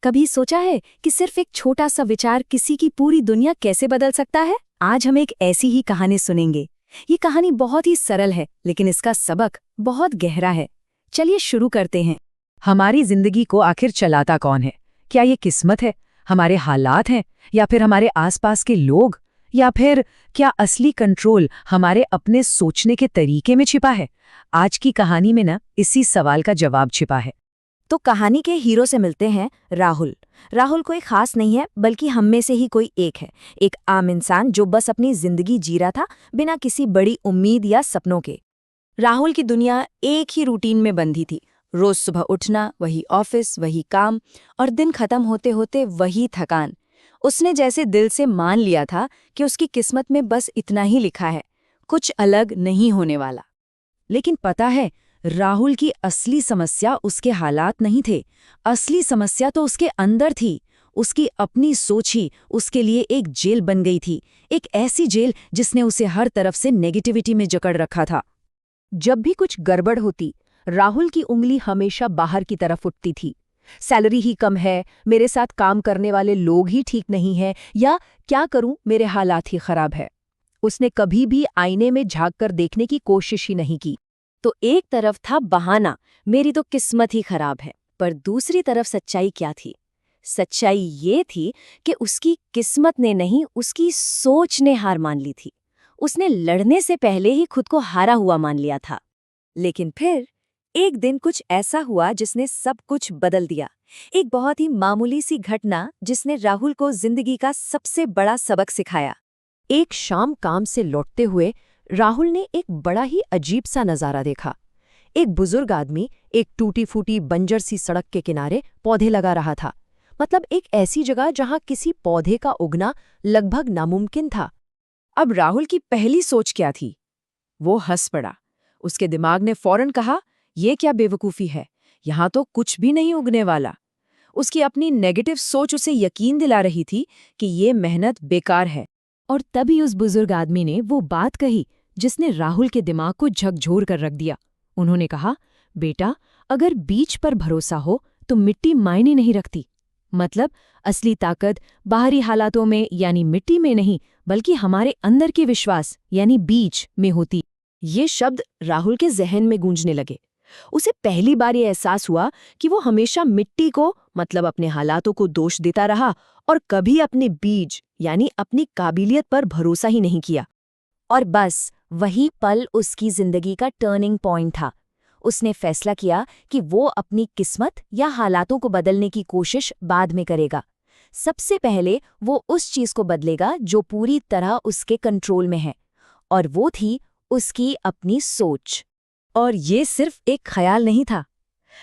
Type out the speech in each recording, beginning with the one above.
कभी सोचा है कि सिर्फ एक छोटा सा विचार किसी की पूरी दुनिया कैसे बदल सकता है? आज हम एक ऐसी ही कहानी सुनेंगे। ये कहानी बहुत ही सरल है, लेकिन इसका सबक बहुत गहरा है। चलिए शुरू करते हैं। हमारी जिंदगी को आखिर चलाता कौन है? क्या ये किस्मत है, हमारे हालात हैं, या फिर हमारे आसपास के लोग, या फिर क्या असली कंट्रोल हमारे अपने सोचने के तरीके में छिपा है? आज की कहानी में ना इसी सवाल का जवाब छिपा है। तो कहानी के हीरो से मिलते हैं राहुल। राहुल कोई खास नहीं है, बल्कि हम में से ही कोई एक है। एक आम इंसान जो बस अपनी जिंदगी जी रहा था, बिना किसी बड़ी उम्मीद या सपनों के। राहुल की दुनिया एक ही रूटीन में बंधी थी। रोज सुबह उठना, वही ऑफिस, वही काम, और दिन खत्म होते होते वही थकान। उसने जैसे दिल से मान लिया था कि उसकी किस्मत में बस इतना ही लिखा है, कुछ अलग नहीं होने वाला। लेकिन पता है, राहुल की असली समस्या उसके हालात नहीं थे। असली समस्या तो उसके अंदर थी। उसकी अपनी सोच ही उसके लिए एक जेल बन गई थी। एक ऐसी जेल जिसने उसे हर तरफ से नेगेटिविटी में जकड़ रखा था। जब भी कुछ गड़बड़ होती, राहुल की उंगली हमेशा बाहर की तरफ उठती थी। सैलरी ही कम है, मेरे साथ काम करने वाले लोग ही ठीक नहीं हैं, या क्या करूं, मेरे हालात ही खराब है। उसने कभी भी आईने में झांककर देखने की कोशिश ही नहीं की। तो एक तरफ था बहाना, मेरी तो किस्मत ही खराब है, पर दूसरी तरफ सच्चाई क्या थी? सच्चाई ये थी कि उसकी किस्मत ने नहीं, उसकी सोच ने हार मान ली थी। उसने लड़ने से पहले ही खुद को हारा हुआ मान लिया था। लेकिन फिर एक दिन कुछ ऐसा हुआ जिसने सब कुछ बदल दिया। एक बहुत ही मामूली सी घटना जिसने राहुल को जिंदगी का सबसे बड़ा सबक सिखाया। एक शाम काम से लौटते हुए राहुल ने एक बड़ा ही अजीब सा नज़ारा देखा। एक बुजुर्ग आदमी एक टूटी फूटी बंजर सी सड़क के किनारे पौधे लगा रहा था। मतलब एक ऐसी जगह जहां किसी पौधे का उगना लगभग नामुमकिन था। अब राहुल की पहली सोच क्या थी? वो हंस पड़ा। उसके दिमाग ने फौरन कहा, ये क्या बेवकूफ़ी है, यहां तो कुछ भी नहीं उगने वाला। उसकी अपनी नेगेटिव सोच उसे यकीन दिला रही थी कि ये मेहनत बेकार है। और तभी उस बुजुर्ग आदमी ने वो बात कही जिसने राहुल के दिमाग को झकझोर कर रख दिया। उन्होंने कहा, बेटा, अगर बीज पर भरोसा हो तो मिट्टी मायने नहीं रखती। मतलब असली ताकत बाहरी हालातों में यानी मिट्टी में नहीं, बल्कि हमारे अंदर के विश्वास यानी बीज में होती। ये शब्द राहुल के जहन में गूंजने लगे। उसे पहली बार ये एहसास हुआ कि वो हमेशा मिट्टी को, मतलब अपने हालातों को दोष देता रहा, और कभी अपने बीज यानी अपनी काबिलियत पर भरोसा ही नहीं किया। और बस वही पल उसकी जिंदगी का टर्निंग पॉइंट था। उसने फैसला किया कि वो अपनी किस्मत या हालातों को बदलने की कोशिश बाद में करेगा। सबसे पहले वो उस चीज को बदलेगा जो पूरी तरह उसके कंट्रोल में है, और वो थी उसकी अपनी सोच। और ये सिर्फ एक ख्याल नहीं था,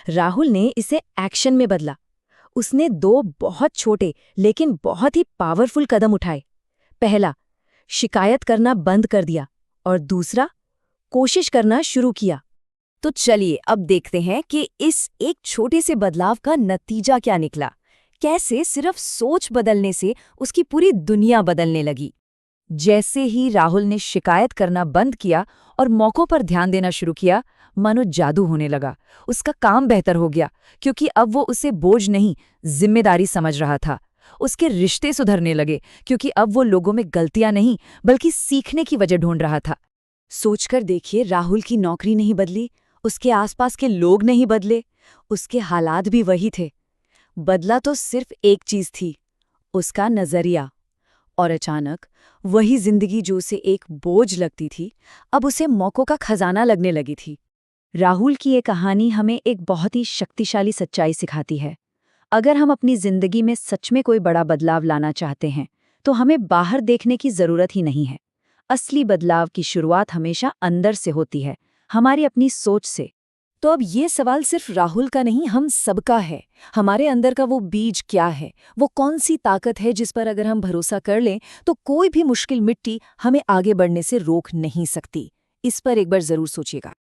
राहुल ने इसे एक्शन में बदला। उसने दो बहुत छोटे लेकिन बहुत ही पावरफुल कदम उठाए। पहला, शिकायत करना बंद कर दिया, और दूसरा, कोशिश करना शुरू किया। तो चलिए अब देखते हैं कि इस एक छोटे से बदलाव का नतीजा क्या निकला। कैसे सिर्फ सोच बदलने से उसकी पूरी दुनिया बदलने लगी। जैसे ही राहुल ने शिकायत करना बंद किया और मौकों पर ध्यान देना शुरू किया, मानो जादू होने लगा। उसका काम बेहतर हो गया, क्योंकि अब वो उसे बोझ नहीं, जिम्मेदारी समझ रहा था। उसके रिश्ते सुधरने लगे, क्योंकि अब वो लोगों में गलतियां नहीं, बल्कि सीखने की वजह ढूंढ रहा था। सोचकर देखिए, राहुल की नौकरी नहीं बदली, उसके आसपास के लोग नहीं बदले, उसके हालात भी वही थे। बदला तो सिर्फ एक चीज थी, उसका नजरिया। और अचानक वही जिंदगी जो उसे एक बोझ लगती थी, अब उसे मौकों का खजाना लगने लगी थी। राहुल की ये कहानी हमें एक बहुत ही शक्तिशाली सच्चाई सिखाती है। अगर हम अपनी जिंदगी में सच में कोई बड़ा बदलाव लाना चाहते हैं, तो हमें बाहर देखने की जरूरत ही नहीं है। असली बदलाव की शुरुआत हमेशा अंदर से होती है, हमारी अपनी सोच से। तो अब ये सवाल सिर्फ राहुल का नहीं, हम सबका है। हमारे अंदर का वो बीज क्या है? वो कौन सी ताकत है जिस पर अगर हम भरोसा कर लें तो कोई भी मुश्किल मिट्टी हमें आगे बढ़ने से रोक नहीं सकती? इस पर एक बार जरूर सोचिएगा।